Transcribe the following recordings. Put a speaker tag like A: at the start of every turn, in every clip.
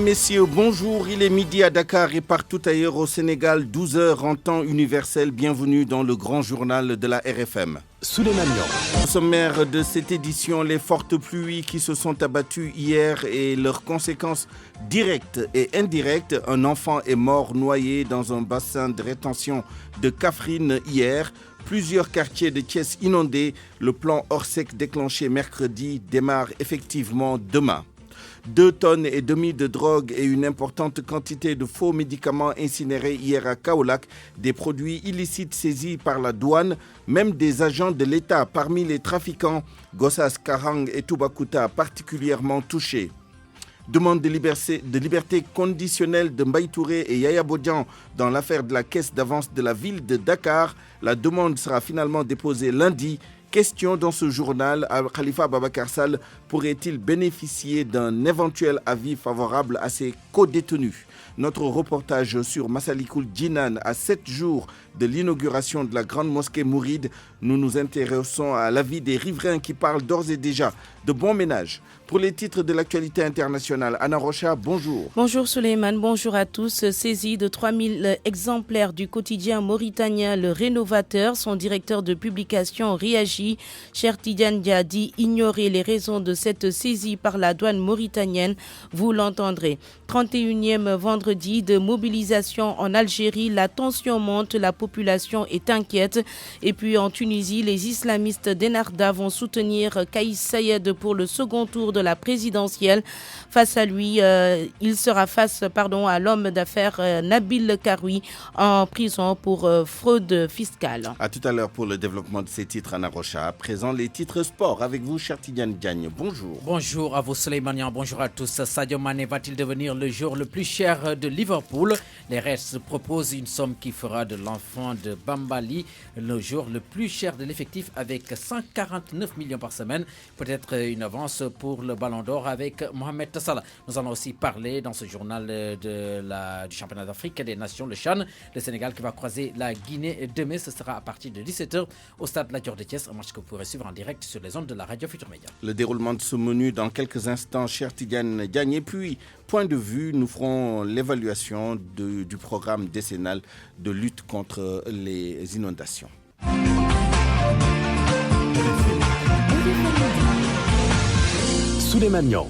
A: Mesdames, Messieurs, bonjour. Il est midi à Dakar et partout ailleurs au Sénégal, 12h en temps universel. Bienvenue dans le grand journal de la RFM.
B: Souleymane Niang.
A: Au sommaire de cette édition, les fortes pluies qui se sont abattues hier et leurs conséquences directes et indirectes. Un enfant est mort noyé dans un bassin de rétention de Kaffrine hier. Plusieurs quartiers de Thiès inondés. Le plan Orsec déclenché mercredi démarre effectivement demain. 2 tonnes et demie de drogue et une importante quantité de faux médicaments incinérés hier à Kaolack, des produits illicites saisis par la douane, même des agents de l'État parmi les trafiquants, Gossas, Karang et Toubacouta particulièrement touchés. Demande de liberté conditionnelle de Mbaye Touré et Yaya Bodian dans l'affaire de la caisse d'avance de la ville de Dakar. La demande sera finalement déposée lundi. Question dans ce journal, Khalifa Babacar Sall pourrait-il bénéficier d'un éventuel avis favorable à ses co-détenus? Notre reportage sur Massalikul Djinan à 7 jours de l'inauguration de la grande mosquée Mouride. Nous nous intéressons à l'avis des riverains qui parlent d'ores et déjà de bon ménage. Pour les titres de l'actualité internationale, Anna Rocha, bonjour.
C: Bonjour Souleymane, bonjour à tous. Saisi de 3000 exemplaires du quotidien mauritanien Le Rénovateur, son directeur de publication réagit. Cher Tidiane Dia dit ignorer les raisons de cette saisie par la douane mauritanienne. Vous l'entendrez. 31e vendredi de mobilisation en Algérie, la tension monte, la population est inquiète. Et puis en Tunisie, les islamistes d'Ennahda vont soutenir Kais Saied pour le second tour de la présidentielle. Face à lui, il sera face à l'homme d'affaires Nabil Karoui en prison pour fraude fiscale.
A: À tout à l'heure pour le développement de ces titres, Anna Rocha. À présent, les titres sport avec vous, cher Tidiane Diagne. Bonjour.
D: Bonjour à vous, Souleymane Niang. Bonjour à tous. Sadio Mané va-t-il devenir le joueur le plus cher de Liverpool? Les Reds proposent une somme qui fera de l'enfant de Bambali le joueur le plus cher de l'effectif avec 149 millions par semaine. Peut-être une avance pour le Ballon d'Or avec Mohamed Salah. Nous allons aussi parler dans ce journal du championnat d'Afrique des Nations, le CHAN. Le Sénégal qui va croiser la Guinée demain. Ce sera à partir de 17h au stade La Dior de Thiès. Un match que vous pourrez suivre en direct sur les ondes de la radio Futur Média.
A: Le déroulement de ce menu dans quelques instants, cher Tidiane Diagne. Et puis, point de vue, nous ferons l'évaluation du programme décennal de lutte contre les inondations.
B: Souleymane Niang.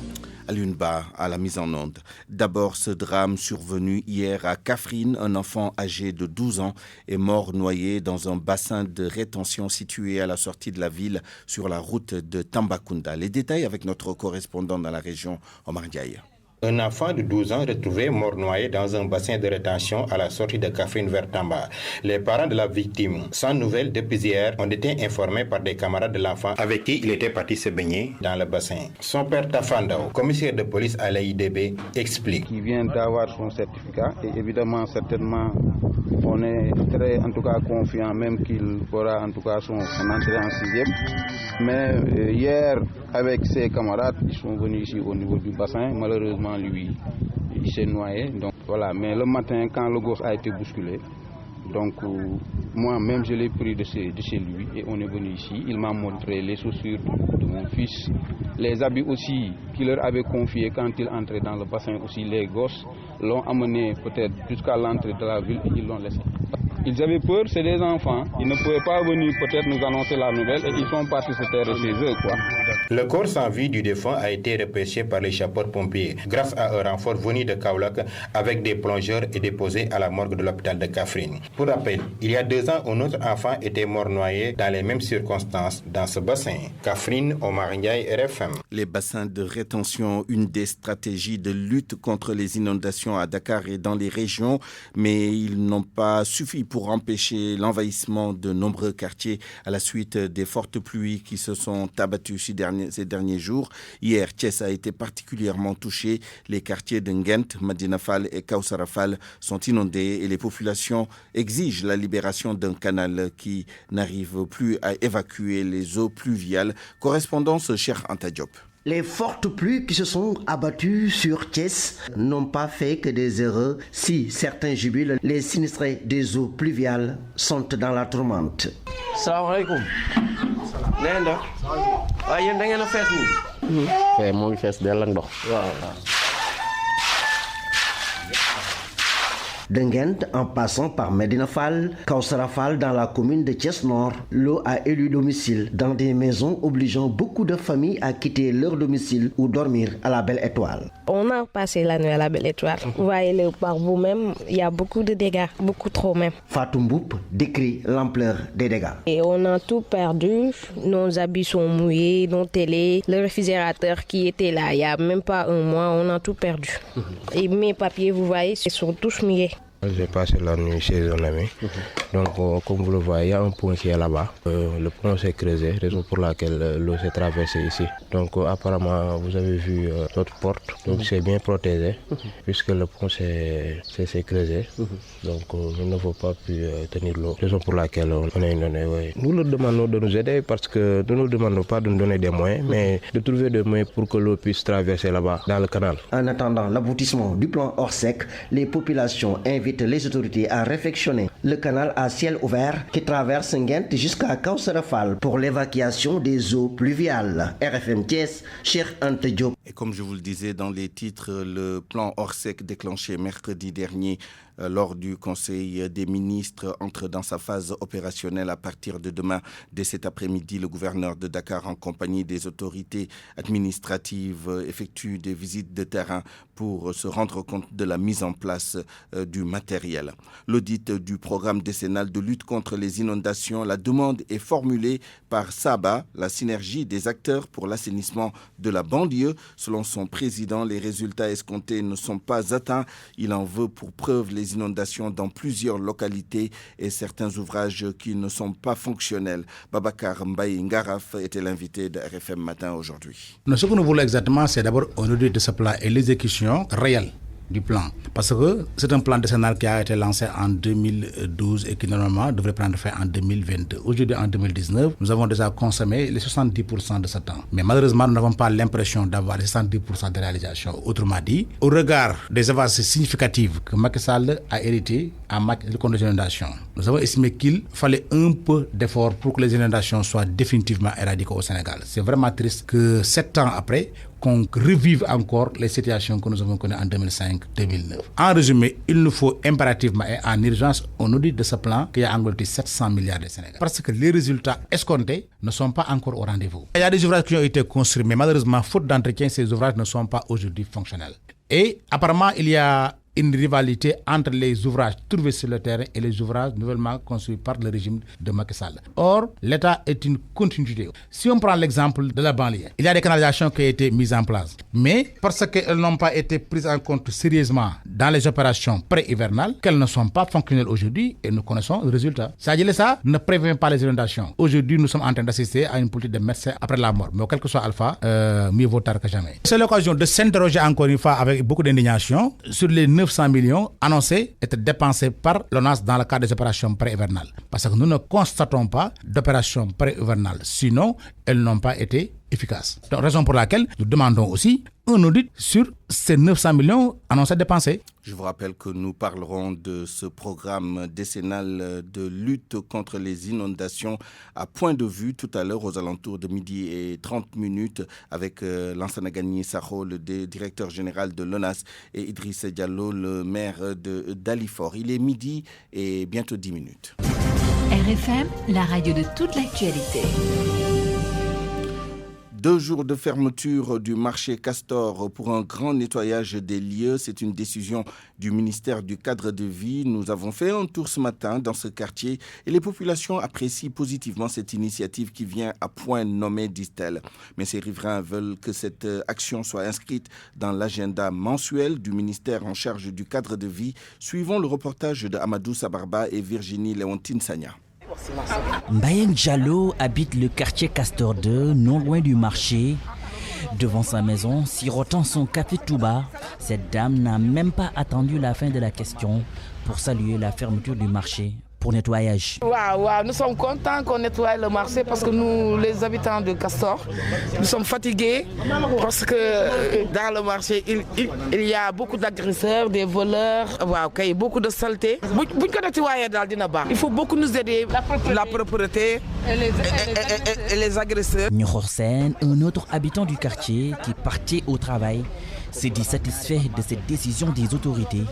A: Alioune Ba à la mise en onde. D'abord, ce drame survenu hier à Kaffrine. Un enfant âgé de 12 ans est mort noyé dans un bassin de rétention situé à la sortie de la ville sur la route de Tambacounda. Les détails avec notre correspondant dans la région, Omar Ndiaye.
E: Un enfant de 12 ans retrouvé mort noyé dans un bassin de rétention à la sortie de Kaffrine vers Tamba. Les parents de la victime, sans nouvelles depuis hier, ont été informés par des camarades de l'enfant avec qui il était parti se baigner dans le bassin. Son père Tafandao, commissaire de police à l'AIDB, explique.
F: Il vient d'avoir son certificat et évidemment, certainement, on est très confiant même qu'il fera son entrée en 6e. Mais hier, avec ses camarades, ils sont venus ici au niveau du bassin. Malheureusement, lui, il s'est noyé. Donc voilà. Mais le matin, quand le gosse a été bousculé, donc moi-même je l'ai pris de chez lui et on est venu ici. Il m'a montré les chaussures de mon fils, les habits aussi qu'il leur avait confiés quand ils entraient dans le bassin aussi. Les gosses l'ont amené peut-être jusqu'à l'entrée de la ville et ils l'ont laissé. Ils avaient peur, c'est des enfants. Ils ne pouvaient pas venir peut-être nous annoncer la nouvelle et ils sont partis se terrer chez eux, quoi.
E: Le corps sans vie du défunt a été repêché par les sapeurs-pompiers grâce à un renfort venu de Kaolack avec des plongeurs et déposé à la morgue de l'hôpital de Kaffrine. Pour rappel, il y a 2 ans, un autre enfant était mort noyé dans les mêmes circonstances dans ce bassin. Kaffrine, Omar Ndiaye, RFM.
A: Les bassins de rétention, une des stratégies de lutte contre les inondations à Dakar et dans les régions, mais ils n'ont pas suffi pour empêcher l'envahissement de nombreux quartiers à la suite des fortes pluies qui se sont abattues ces derniers jours. Hier, Thiès a été particulièrement touché. Les quartiers de Ngent, Madina Fall et Kausara Fall sont inondés et les populations exigent la libération d'un canal qui n'arrive plus à évacuer les eaux pluviales. Correspondance, cher Anta Diop.
G: Les fortes pluies qui se sont abattues sur Thiès n'ont pas fait que des erreurs. Si certains jubilent, les sinistrés des eaux pluviales sont dans la tourmente.
H: Salam alaikum. Nenda. Waaye yéen da ngeen a fees nii.
I: Fee moo ngi fees dell ak ndox.
H: Waaw.
G: De Nguent en passant par Medina Fall, Kausara Fall dans la commune de Thiès Nord, l'eau a élu domicile dans des maisons obligeant beaucoup de familles à quitter leur domicile ou dormir à la Belle Étoile.
B: On a passé la nuit à la Belle Étoile. Vous voyez par vous-même, il y a beaucoup de dégâts, beaucoup trop même.
G: Fatou Mboup décrit l'ampleur des dégâts.
B: Et on a tout perdu, nos habits sont mouillés, nos télés, le réfrigérateur qui était là il n'y a même pas un mois, on a tout perdu. Et mes papiers, vous voyez, ils sont tous mouillés.
I: J'ai passé la nuit chez un ami. Donc, comme vous le voyez, il y a un pont qui est là-bas. Le pont s'est creusé, raison pour laquelle l'eau s'est traversée ici. Donc, apparemment, vous avez vu notre porte. Donc, c'est bien protégé, puisque le pont s'est creusé. Donc, nous n'avons pas pu tenir l'eau. Raison pour laquelle on est inondé. Oui. Nous leur demandons de nous aider parce que nous ne demandons pas de nous donner des moyens, mais de trouver des moyens pour que l'eau puisse traverser là-bas, dans le canal.
G: En attendant l'aboutissement du plan Orsec, les populations invitent les autorités à réfectionner le canal à ciel ouvert qui traverse Nguent jusqu'à Kausara Fall pour l'évacuation des eaux pluviales. RFM Thiès, Cheikh Anta Diop.
A: Et comme je vous le disais dans les titres, le plan Orsec déclenché mercredi dernier lors du Conseil des ministres entre dans sa phase opérationnelle à partir de demain. Dès cet après-midi, le gouverneur de Dakar en compagnie des autorités administratives effectue des visites de terrain pour se rendre compte de la mise en place du matériel. L'audit du programme décennal de lutte contre les inondations, la demande est formulée par Saba, la synergie des acteurs pour l'assainissement de la banlieue. Selon son président, les résultats escomptés ne sont pas atteints. Il en veut pour preuve les inondations dans plusieurs localités et certains ouvrages qui ne sont pas fonctionnels. Babacar Mbaye Ngaraf était l'invité de RFM Matin aujourd'hui.
J: Ce que nous voulons exactement, c'est d'abord un audit de ce plan et l'exécution réelle du plan. Parce que c'est un plan décennal qui a été lancé en 2012 et qui normalement devrait prendre fin en 2022. Aujourd'hui, en 2019, nous avons déjà consommé les 70% de ce temps. Mais malheureusement, nous n'avons pas l'impression d'avoir les 70% de réalisation. Autrement dit, au regard des avancées significatives que Macky Sall a héritées en matière de conditions d'inondation, nous avons estimé qu'il fallait un peu d'effort pour que les inondations soient définitivement éradiquées au Sénégal. C'est vraiment triste que 7 ans après, qu'on revive encore les situations que nous avons connues en 2005-2009. En résumé, il nous faut impérativement et en urgence un audit de ce plan qui a englouti 700 milliards de Sénégal. Parce que les résultats escomptés ne sont pas encore au rendez-vous. Il y a des ouvrages qui ont été construits, mais malheureusement, faute d'entretien, ces ouvrages ne sont pas aujourd'hui fonctionnels. Et apparemment, il y a une rivalité entre les ouvrages trouvés sur le terrain et les ouvrages nouvellement construits par le régime de Macky Sall. Or, l'État est une continuité. Si on prend l'exemple de la banlieue, il y a des canalisations qui ont été mises en place. Mais parce qu'elles n'ont pas été prises en compte sérieusement dans les opérations pré-hivernales, qu'elles ne sont pas fonctionnelles aujourd'hui et nous connaissons le résultat. C'est-à-dire ça ne prévient pas les inondations. Aujourd'hui, nous sommes en train d'assister à une politique de médecins après la mort. Mais quel que soit Alpha, mieux vaut tard que jamais. C'est l'occasion de s'interroger encore une fois avec beaucoup d'indignation sur les 900 millions annoncés être dépensés par l'ONAS dans le cadre des opérations pré-hivernales. Parce que nous ne constatons pas d'opérations pré-hivernales. Sinon, elles n'ont pas été efficaces. Donc, raison pour laquelle nous demandons aussi un audit sur ces 900 millions annoncés dépensés.
A: Je vous rappelle que nous parlerons de ce programme décennal de lutte contre les inondations à Point de Vue tout à l'heure aux alentours de 12h30 avec Lansana Gagné Sakho, le directeur général de l'ONAS, et Idriss Diallo, le maire de Dalifort. Il est midi et bientôt 10 minutes.
K: RFM, la radio de toute l'actualité.
A: 2 jours de fermeture du marché Castor pour un grand nettoyage des lieux. C'est une décision du ministère du Cadre de Vie. Nous avons fait un tour ce matin dans ce quartier et les populations apprécient positivement cette initiative qui vient à point nommé, disent-elles. Mais ces riverains veulent que cette action soit inscrite dans l'agenda mensuel du ministère en charge du Cadre de Vie. Suivons le reportage de Amadou Sabarba et Virginie Léontine Sagna.
L: Mbayeng Diallo habite le quartier Castor 2, non loin du marché. Devant sa maison, sirotant son café tout bas, cette dame n'a même pas attendu la fin de la question pour saluer la fermeture du marché pour nettoyage.
M: Nous sommes contents qu'on nettoie le marché parce que nous, les habitants de Castor, nous sommes fatigués parce que dans le marché, il y a beaucoup d'agresseurs, des voleurs, beaucoup de saleté. Il faut beaucoup nous aider, la propreté et les agresseurs.
L: Nyorsen, un autre habitant du quartier qui partait au travail, s'est dit satisfait de cette décision des autorités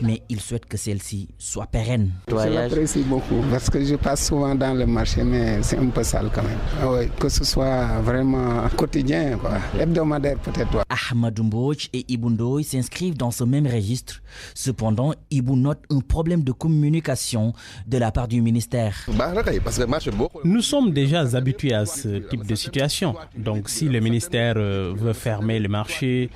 L: mais il souhaite que celle-ci soit pérenne.
N: Je l'apprécie beaucoup parce que je passe souvent dans le marché, mais c'est un peu sale quand même. Oui, que ce soit vraiment quotidien, quoi. Hebdomadaire peut-être.
L: Ahmadou Mbodj et Ibou Ndoye s'inscrivent dans ce même registre. Cependant, Ibou note un problème de communication de la part du ministère.
O: Nous sommes déjà habitués à ce type de situation. Donc si le ministère veut fermer le marché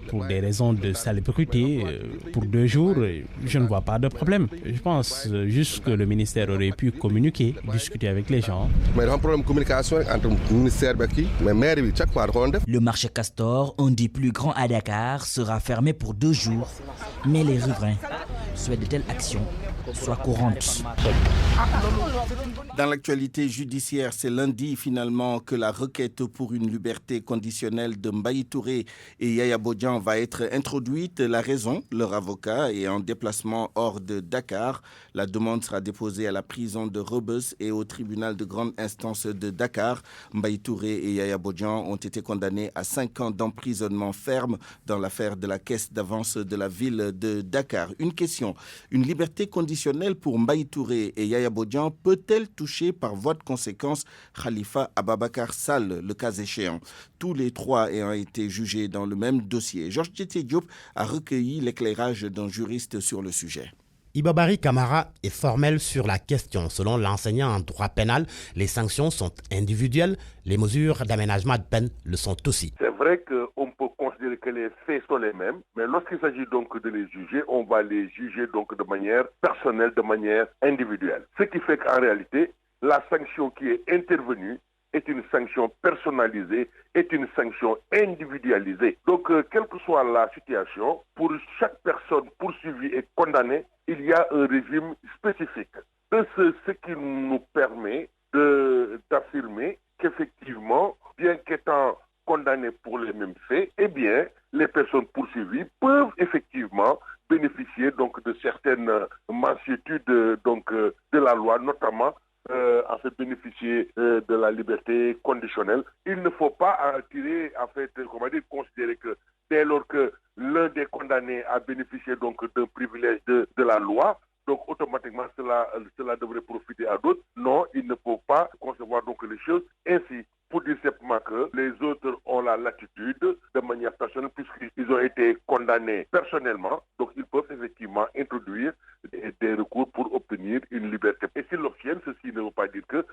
O: pour des raisons de salubrité pour 2 jours, je ne vois pas de problème. Je pense juste que le ministère aurait pu communiquer, discuter avec les gens.
L: Le marché Castor, un des plus grands à Dakar, sera fermé pour 2 jours. Mais les riverains souhaitent de telles actions soient courantes.
A: Dans l'actualité judiciaire, c'est lundi finalement que la requête pour une liberté conditionnelle de Mbaye Touré et Yaya Bodian va être introduite. La raison, leur avocat est en déplacement hors de Dakar. La demande sera déposée à la prison de Rebeuss et au tribunal de grande instance de Dakar. Mbaye Touré et Yaya Bodian ont été condamnés à 5 ans d'emprisonnement ferme dans l'affaire de la caisse d'avance de la ville de Dakar. Une question, une liberté conditionnelle pour Mbaye Touré et Yaya Bodian peut-elle toucher par voie de conséquence Khalifa Ababakar Sall, le cas échéant? Tous les 3 ayant été jugés dans le même dossier. Georges Tchété Diop a recueilli l'éclairage d'un juriste sur le sujet.
P: Ibabari Kamara est formel sur la question. Selon l'enseignant en droit pénal, les sanctions sont individuelles, les mesures d'aménagement de peine le sont aussi.
Q: C'est vrai qu'on peut considérer que les faits sont les mêmes, mais lorsqu'il s'agit donc de les juger, on va les juger donc de manière personnelle, de manière individuelle. Ce qui fait qu'en réalité, la sanction qui est intervenue est une sanction personnalisée, est une sanction individualisée. Donc, quelle que soit la situation, pour chaque personne poursuivie et condamnée, il y a un régime spécifique. Ce qui nous permet d'affirmer qu'effectivement, bien qu'étant condamnées pour les mêmes faits, eh bien, les personnes poursuivies peuvent effectivement bénéficier donc de certaines mansuétudes donc de la loi, notamment à fait bénéficier de la liberté conditionnelle. Il ne faut pas considérer que dès lors que l'un des condamnés a bénéficié donc d'un privilège de la loi, donc automatiquement cela devrait profiter à d'autres. Non, il ne faut pas concevoir donc les choses ainsi. Pour dire simplement que les autres ont la latitude de manière personnelle puisqu'ils ont été condamnés personnellement, donc ils peuvent effectivement introduire des recours pour obtenir une liberté. Et s'ils l'obtiennent, ceci ne veut pas dire que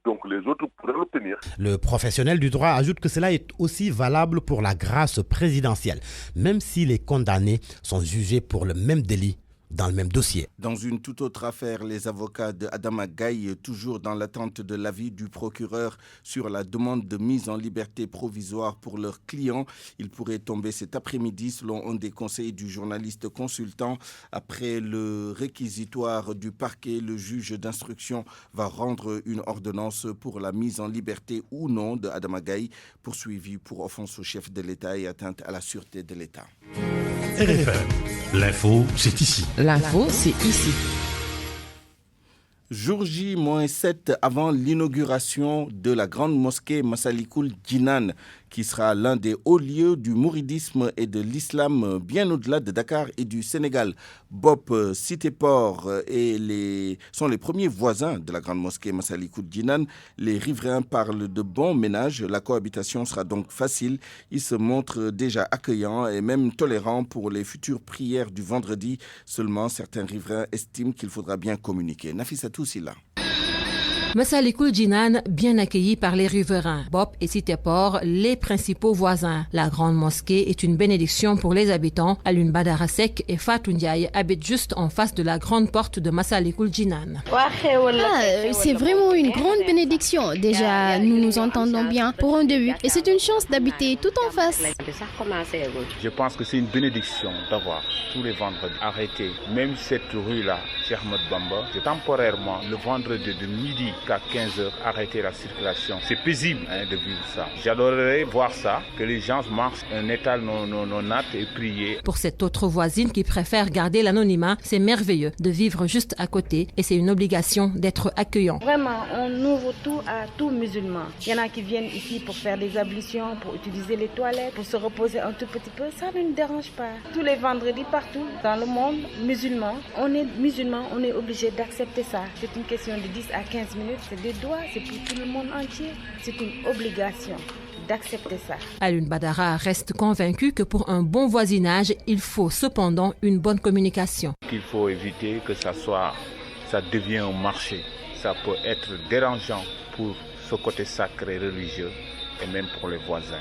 Q: donc les autres pourraient l'obtenir.
P: Le professionnel du droit ajoute que cela est aussi valable pour la grâce présidentielle, même si les condamnés sont jugés pour le même délit dans le même dossier.
A: Dans une toute autre affaire, les avocats de Adama Gaye, toujours dans l'attente de l'avis du procureur sur la demande de mise en liberté provisoire pour leurs clients. Il pourrait tomber cet après-midi selon un des conseils du journaliste consultant. Après le réquisitoire du parquet, le juge d'instruction va rendre une ordonnance pour la mise en liberté ou non de Adama Gaye, poursuivi pour offense au chef de l'État et atteinte à la sûreté de l'État.
R: RFM, l'info, c'est ici.
S: L'info, c'est ici.
A: Jour J-7 avant l'inauguration de la grande mosquée Massalikul Jinan, qui sera l'un des hauts lieux du mouridisme et de l'islam bien au-delà de Dakar et du Sénégal. Bop, Cité-Port sont les premiers voisins de la grande mosquée Massalikul Jinan. Les riverains parlent de bon ménage. La cohabitation sera donc facile. Ils se montrent déjà accueillants et même tolérants pour les futures prières du vendredi. Seulement, certains riverains estiment qu'il faudra bien communiquer. Nafissatou Silla.
S: Massalikul Jinan, bien accueilli par les riverains. Bop et Cité-Port, les principaux voisins. La grande mosquée est une bénédiction pour les habitants. Alun Badara Sek et Fatou Ndiaye habitent juste en face de la grande porte de Massalikul Jinan.
T: C'est vraiment une grande bénédiction. Déjà, nous nous entendons bien pour un début et c'est une chance d'habiter tout en face.
U: Je pense que c'est une bénédiction d'avoir tous les vendredis arrêté. Même cette rue-là, Cheikh Ahmed Bamba, temporairement, le vendredi de midi jusqu'à 15h, arrêter la circulation. C'est paisible de vivre ça. J'adorerais voir ça, que les gens marchent en état non natte et prier.
S: Pour cette autre voisine qui préfère garder l'anonymat, c'est merveilleux de vivre juste à côté et c'est une obligation d'être accueillant.
C: Vraiment, on ouvre tout à tout musulman. Il y en a qui viennent ici pour faire des ablutions, pour utiliser les toilettes, pour se reposer un tout petit peu. Ça ne nous dérange pas. Tous les vendredis, partout dans le monde musulman, on est obligé d'accepter ça. C'est une question de 10 à 15 minutes, c'est des doigts, c'est pour tout le monde entier. C'est une obligation d'accepter ça.
S: Alioune Badara reste convaincu que pour un bon voisinage, il faut cependant une bonne communication.
U: Il faut éviter que ça devienne un marché. Ça peut être dérangeant pour ce côté sacré religieux et même pour les voisins.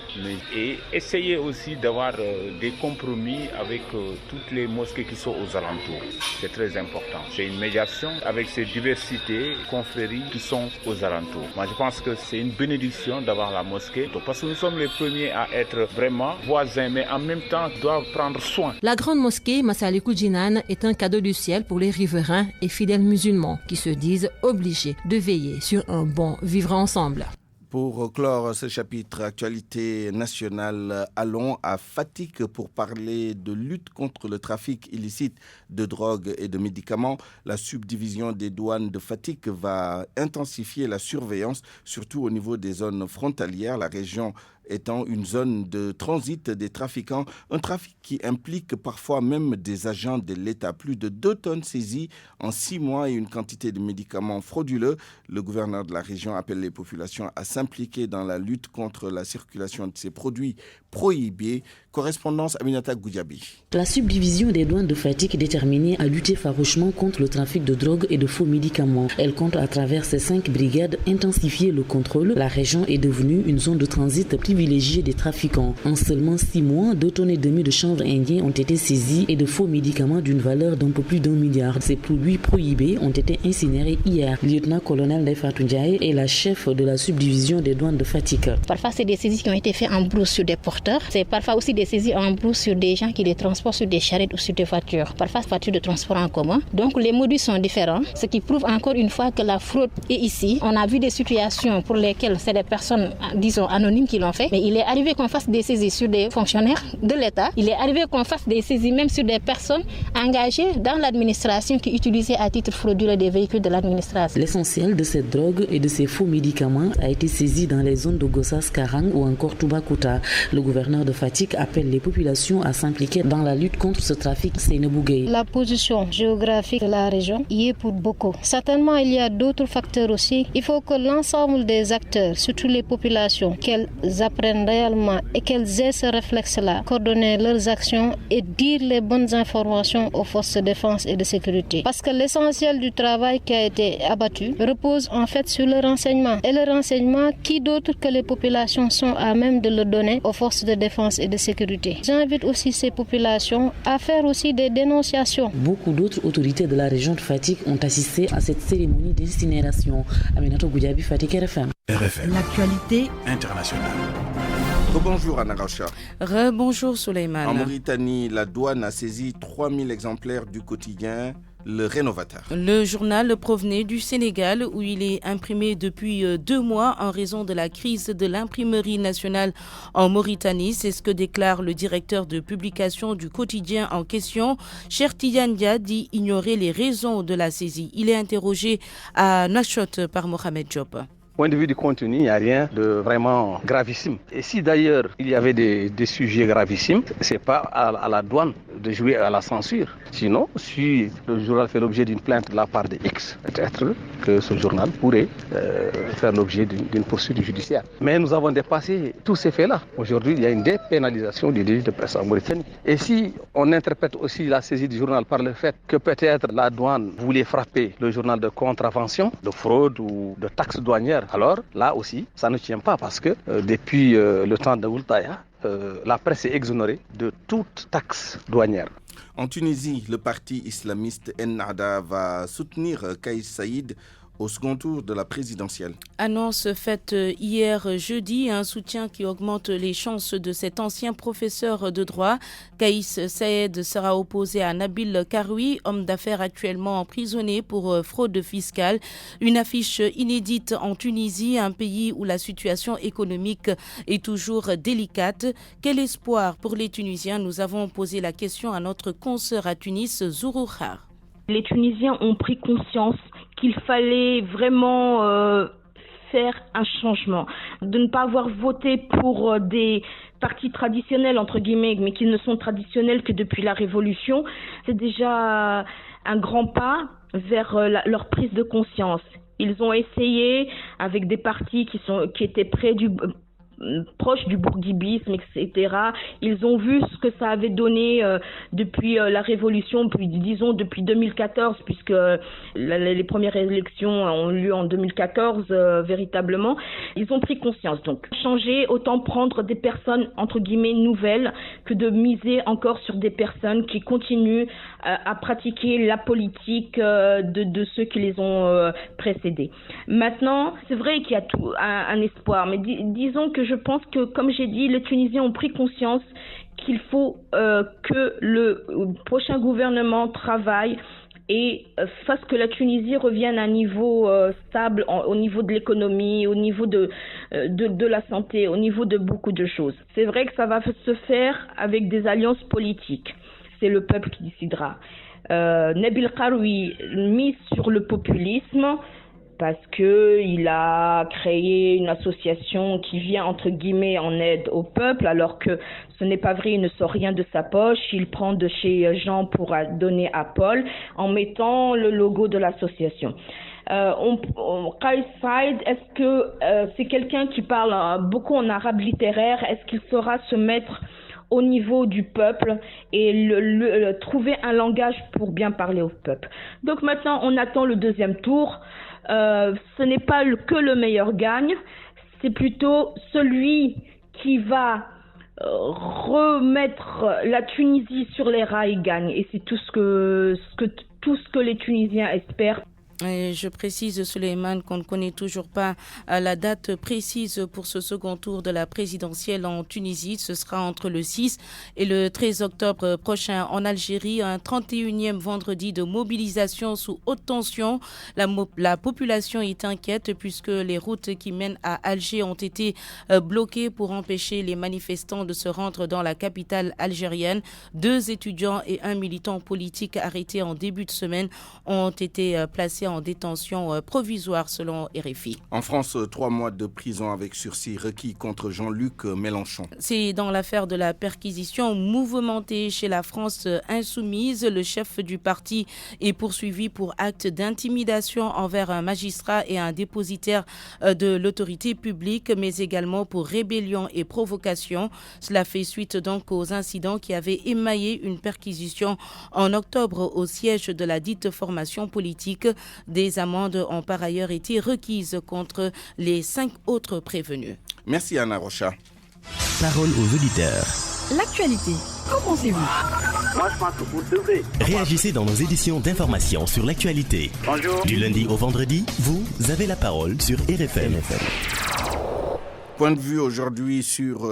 U: Et essayer aussi d'avoir des compromis avec toutes les mosquées qui sont aux alentours. C'est très important. C'est une médiation avec ces diversités, confréries qui sont aux alentours. Moi, je pense que c'est une bénédiction d'avoir la mosquée parce que nous sommes les premiers à être vraiment voisins, mais en même temps doivent prendre soin.
S: La grande mosquée Massalikul Jinan est un cadeau du ciel pour les riverains et fidèles musulmans qui se disent obligés de veiller sur un bon vivre ensemble.
A: Pour clore ce chapitre actualité nationale, allons à Fatick pour parler de lutte contre le trafic illicite de drogue et de médicaments. La subdivision des douanes de Fatick va intensifier la surveillance, surtout au niveau des zones frontalières. La région étant une zone de transit des trafiquants, un trafic qui implique parfois même des agents de l'État. Plus de 2 tonnes saisies en 6 mois et une quantité de médicaments frauduleux. Le gouverneur de la région appelle les populations à s'impliquer dans la lutte contre la circulation de ces produits prohibés. Correspondance Aminata Goudiaby.
V: La subdivision des douanes de Fatick est déterminée à lutter farouchement contre le trafic de drogue et de faux médicaments. Elle compte à travers ses 5 brigades intensifier le contrôle. La région est devenue une zone de transit privilégiée des trafiquants. En seulement 6 mois, 2 tonnes et demie de chanvre indien ont été saisies et de faux médicaments d'une valeur d'un peu plus d'1 milliard. Ces produits prohibés ont été incinérés hier. Lieutenant-colonel Fatou Ndiaye est la chef de la subdivision des douanes de Fatick.
W: Parfois, c'est des saisies qui ont été faites en brousse sur des porteurs. C'est parfois aussi des saisies en brousse sur des gens qui les transportent sur des charrettes ou sur des voitures. Parfois, voitures de transport en commun. Donc, les modules sont différents, ce qui prouve encore une fois que la fraude est ici. On a vu des situations pour lesquelles c'est des personnes, disons, anonymes qui l'ont fait. Mais il est arrivé qu'on fasse des saisies sur des fonctionnaires de l'État. Il est arrivé qu'on fasse des saisies même sur des personnes engagées dans l'administration qui utilisaient à titre frauduleux des véhicules de l'administration.
V: L'essentiel de cette drogue et de ces faux médicaments a été saisi dans les zones de Gossas, Karang ou encore Toubacouta. Le gouverneur de Fatick appelle les populations à s'impliquer dans la lutte contre ce trafic. Seynabou Gueye.
C: La position géographique de la région y est pour beaucoup. Certainement, il y a d'autres facteurs aussi. Il faut que l'ensemble des acteurs, surtout les populations, qu'elles apprennent réellement et qu'elles aient ce réflexe-là, coordonner leurs actions et dire les bonnes informations aux forces de défense et de sécurité. Parce que l'essentiel du travail qui a été abattu repose en fait sur le renseignement. Et le renseignement, qui d'autre que les populations sont à même de le donner aux forces de défense et de sécurité. J'invite aussi ces populations à faire aussi des dénonciations.
V: Beaucoup d'autres autorités de la région de Fatick ont assisté à cette cérémonie d'incinération. Aminato Goudiaby, Fatick, RFM.
R: RFM.
K: L'actualité
R: internationale.
A: Bonjour Anna Racha.
X: Rebonjour Souleymane.
A: En Mauritanie, la douane a saisi 3000 exemplaires du quotidien Le Rénovateur.
X: Le journal provenait du Sénégal où il est imprimé depuis 2 mois en raison de la crise de l'imprimerie nationale en Mauritanie. C'est ce que déclare le directeur de publication du quotidien en question. Cheikh Tidiane Dia dit ignorer les raisons de la saisie. Il est interrogé à Nouakchott par Mohamed Diop.
Y: Point de vue du contenu, il n'y a rien de vraiment gravissime. Et si d'ailleurs il y avait des sujets gravissimes, ce n'est pas à la douane de jouer à la censure. Sinon, si le journal fait l'objet d'une plainte de la part de X, peut-être que ce journal pourrait faire l'objet d'une poursuite judiciaire. Mais nous avons dépassé tous ces faits-là. Aujourd'hui, il y a une dépénalisation du délit de presse en Mauritanie. Et si on interprète aussi la saisie du journal par le fait que peut-être la douane voulait frapper le journal de contravention, de fraude ou de taxe douanière, alors là aussi, ça ne tient pas parce que depuis le temps de Oultaya, la presse est exonérée de toute taxe douanière.
A: En Tunisie, le parti islamiste Ennahda va soutenir Kais Saïd au second tour de la présidentielle.
X: Annonce faite hier jeudi, un soutien qui augmente les chances de cet ancien professeur de droit. Kaïs Saïed sera opposé à Nabil Karoui, homme d'affaires actuellement emprisonné pour fraude fiscale. Une affiche inédite en Tunisie, un pays où la situation économique est toujours délicate. Quel espoir pour les Tunisiens? Nous avons posé la question à notre consoeur à Tunis, Zouroukhar.
B: Les Tunisiens ont pris conscience qu'il fallait vraiment faire un changement, de ne pas avoir voté pour des partis traditionnels, entre guillemets, mais qui ne sont traditionnels que depuis la Révolution. C'est déjà un grand pas vers leur prise de conscience. Ils ont essayé avec des partis qui étaient proches du bourguibisme, etc. Ils ont vu ce que ça avait donné depuis la Révolution, disons depuis 2014, puisque les premières élections ont eu lieu en 2014 véritablement. Ils ont pris conscience. Donc, changer, autant prendre des personnes, entre guillemets, nouvelles, que de miser encore sur des personnes qui continuent à pratiquer la politique de ceux qui les ont précédés. Maintenant, c'est vrai qu'il y a un espoir, mais disons que je pense que, comme j'ai dit, les Tunisiens ont pris conscience qu'il faut que le prochain gouvernement travaille et fasse que la Tunisie revienne à un niveau stable au niveau de l'économie, au niveau de la santé, au niveau de beaucoup de choses. C'est vrai que ça va se faire avec des alliances politiques. C'est le peuple qui décidera. Nabil Karoui mise sur le populisme, parce qu'il a créé une association qui vient, entre guillemets, en aide au peuple, alors que ce n'est pas vrai, il ne sort rien de sa poche. Il prend de chez Jean pour donner à Paul, en mettant le logo de l'association. Kaïs Saïed, est-ce que c'est quelqu'un qui parle beaucoup en arabe littéraire? Est-ce qu'il saura se mettre au niveau du peuple et trouver un langage pour bien parler au peuple? Donc maintenant, on attend le deuxième tour. Ce n'est pas que le meilleur gagne, c'est plutôt celui qui va remettre la Tunisie sur les rails gagne. Et c'est tout ce que les Tunisiens espèrent.
X: Et je précise, Souleymane, qu'on ne connaît toujours pas la date précise pour ce second tour de la présidentielle en Tunisie. Ce sera entre le 6 et le 13 octobre prochain en Algérie. Un 31e vendredi de mobilisation sous haute tension. La population est inquiète puisque les routes qui mènent à Alger ont été bloquées pour empêcher les manifestants de se rendre dans la capitale algérienne. 2 étudiants et un militant politique arrêtés en début de semaine ont été placés en détention provisoire selon RFI.
A: En France, 3 mois de prison avec sursis requis contre Jean-Luc Mélenchon.
X: C'est dans l'affaire de la perquisition mouvementée chez la France insoumise. Le chef du parti est poursuivi pour acte d'intimidation envers un magistrat et un dépositaire de l'autorité publique, mais également pour rébellion et provocation. Cela fait suite donc aux incidents qui avaient émaillé une perquisition en octobre au siège de la dite formation politique. Des amendes ont par ailleurs été requises contre les 5 autres prévenus.
A: Merci Anna Rocha.
D: Parole aux auditeurs.
K: L'actualité, qu'en pensez-vous?
E: Moi, je pense que vous devez.
D: Réagissez dans nos éditions d'information sur l'actualité.
E: Bonjour.
D: Du lundi au vendredi, vous avez la parole sur RFM.
A: Point de vue aujourd'hui sur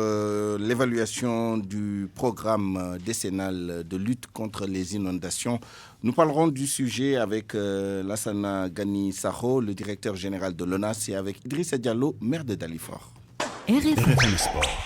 A: l'évaluation du programme décennal de lutte contre les inondations. Nous parlerons du sujet avec Lassana Gani Sakho, le directeur général de l'ONAS, et avec Idrissa Diallo, maire de Dalifort.
D: RFM Sport.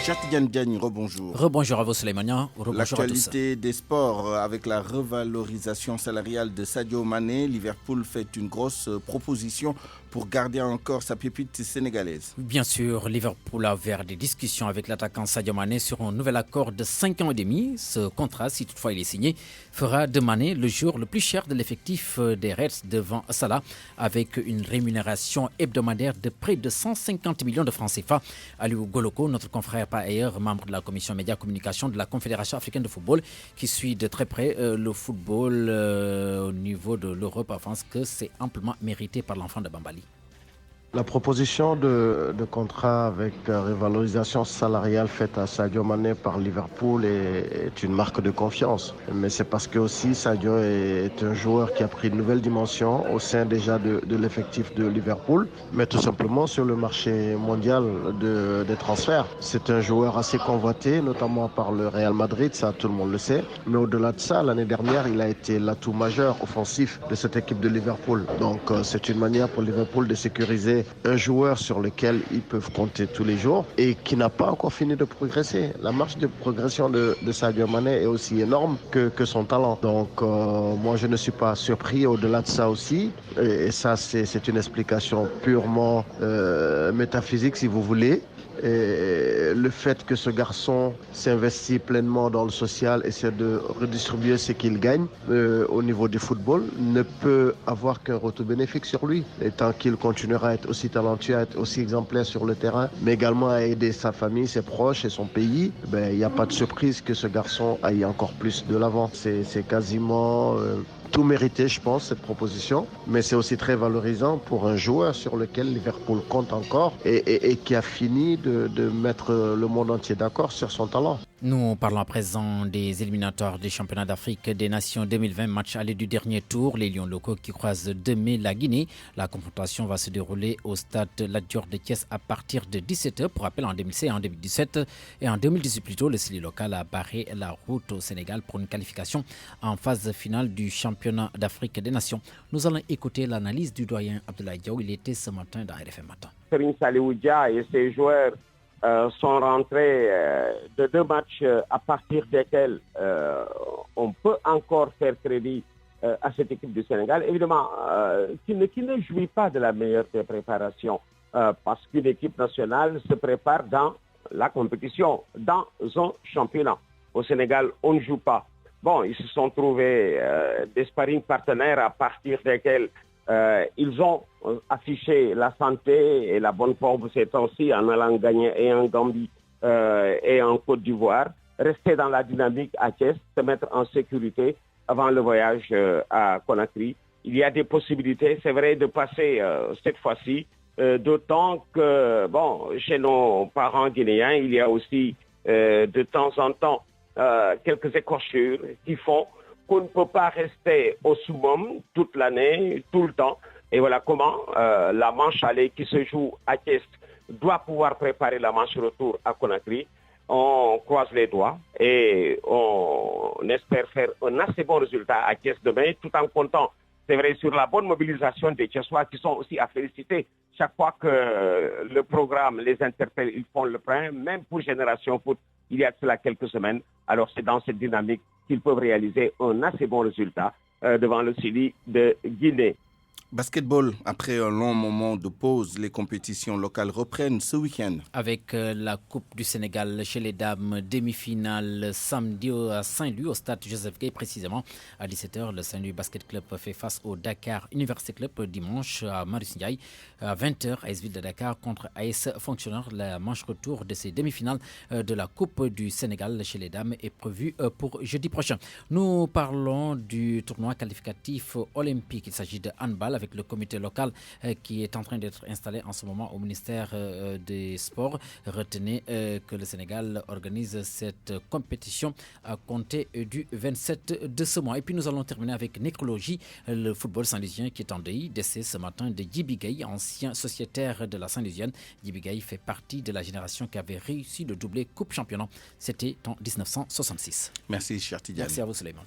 A: Chatidiane Diagne, rebonjour.
F: Rebonjour à vous, Souleymane.
A: L'actualité des sports avec la revalorisation salariale de Sadio Mané. Liverpool fait une grosse proposition pour garder encore sa pépite sénégalaise.
F: Bien sûr, Liverpool a ouvert des discussions avec l'attaquant Sadio Mané sur un nouvel accord de 5 ans et demi. Ce contrat, si toutefois il est signé, fera de Mané le joueur le plus cher de l'effectif des Reds devant Salah, avec une rémunération hebdomadaire de près de 150 millions de francs CFA. Aliou Goloko, notre confrère par ailleurs, membre de la commission média communication de la Confédération africaine de football, qui suit de très près le football au niveau de l'Europe, pense que c'est amplement mérité par l'enfant de Bambali.
G: La proposition de contrat avec revalorisation salariale faite à Sadio Mané par Liverpool est une marque de confiance. Mais c'est parce que aussi Sadio est un joueur qui a pris une nouvelle dimension au sein déjà de l'effectif de Liverpool, mais tout simplement sur le marché mondial des transferts. C'est un joueur assez convoité, notamment par le Real Madrid, ça tout le monde le sait. Mais au-delà de ça, l'année dernière, il a été l'atout majeur offensif de cette équipe de Liverpool. Donc c'est une manière pour Liverpool de sécuriser un joueur sur lequel ils peuvent compter tous les jours et qui n'a pas encore fini de progresser. La marche de progression de Sadio Mané est aussi énorme que son talent. Donc moi je ne suis pas surpris au-delà de ça aussi. Et ça c'est une explication purement métaphysique si vous voulez. Et le fait que ce garçon s'investit pleinement dans le social, essaie de redistribuer ce qu'il gagne au niveau du football, ne peut avoir qu'un retour bénéfique sur lui. Et tant qu'il continuera à être aussi talentueux, à être aussi exemplaire sur le terrain, mais également à aider sa famille, ses proches et son pays, il n'y a pas de surprise que ce garçon aille encore plus de l'avant. C'est quasiment... tout mérité, je pense, cette proposition, mais c'est aussi très valorisant pour un joueur sur lequel Liverpool compte encore et qui a fini de mettre le monde entier d'accord sur son talent.
F: Nous parlons à présent des éliminatoires des championnats d'Afrique des Nations 2020, match aller du dernier tour. Les Lions locaux qui croisent demain la Guinée. La confrontation va se dérouler au stade Lat Dior de Thiès à partir de 17h. Pour rappel, en 2016 et en 2017 et en 2018 plutôt, le Sili local a barré la route au Sénégal pour une qualification en phase finale du championnat d'Afrique des Nations. Nous allons écouter l'analyse du doyen Abdoulaye Diaw. Il était ce matin dans RFM Matin.
H: Serigne Saliou Dia et ses joueurs sont rentrés de 2 matchs à partir desquels on peut encore faire crédit à cette équipe du Sénégal. Évidemment, qui ne jouit pas de la meilleure des préparations parce qu'une équipe nationale se prépare dans la compétition, dans un championnat. Au Sénégal, on ne joue pas. Bon, ils se sont trouvés des sparring partenaires à partir desquels ils ont affiché la santé et la bonne forme ces temps-ci en allant gagner et en Gambie et en Côte d'Ivoire, rester dans la dynamique à Thiès, se mettre en sécurité avant le voyage à Conakry. Il y a des possibilités, c'est vrai, de passer cette fois-ci, d'autant que, chez nos parents guinéens, il y a aussi de temps en temps quelques écorchures qui font qu'on ne peut pas rester au summum toute l'année, tout le temps. Et voilà comment la manche aller qui se joue à Thiès doit pouvoir préparer la manche retour à Conakry. On croise les doigts et on espère faire un assez bon résultat à Thiès demain, tout en comptant, c'est vrai, sur la bonne mobilisation des Thiessois qui sont aussi à féliciter. Chaque fois que le programme les interpelle, ils font le plein, même pour Génération Foot, il y a cela quelques semaines. Alors c'est dans cette dynamique qu'ils peuvent réaliser un assez bon résultat devant le Sili de Guinée.
A: Basketball, après un long moment de pause, les compétitions locales reprennent ce week-end.
F: Avec la Coupe du Sénégal chez les dames, demi-finale samedi à Saint-Louis, au stade Joseph Gueye précisément. À 17h, le Saint-Louis Basket Club fait face au Dakar Université Club dimanche à Marius Ndiaye. À 20h, AS Ville de Dakar contre AS Fonctionnaire. La manche retour de ces demi-finales de la Coupe du Sénégal chez les dames est prévue pour jeudi prochain. Nous parlons du tournoi qualificatif olympique. Il s'agit de handball avec le comité local qui est en train d'être installé en ce moment au ministère des Sports. Retenez que le Sénégal organise cette compétition à compter du 27 de ce mois. Et puis nous allons terminer avec nécrologie, le football saint-louisien qui est en deuil. Décès ce matin de Djibi Gueye, ancien sociétaire de la Saint-Louisienne. Djibi Gueye fait partie de la génération qui avait réussi le doublé Coupe Championnat. C'était en 1966.
A: Merci, cher Tidiane.
F: Merci à vous, Souleymane.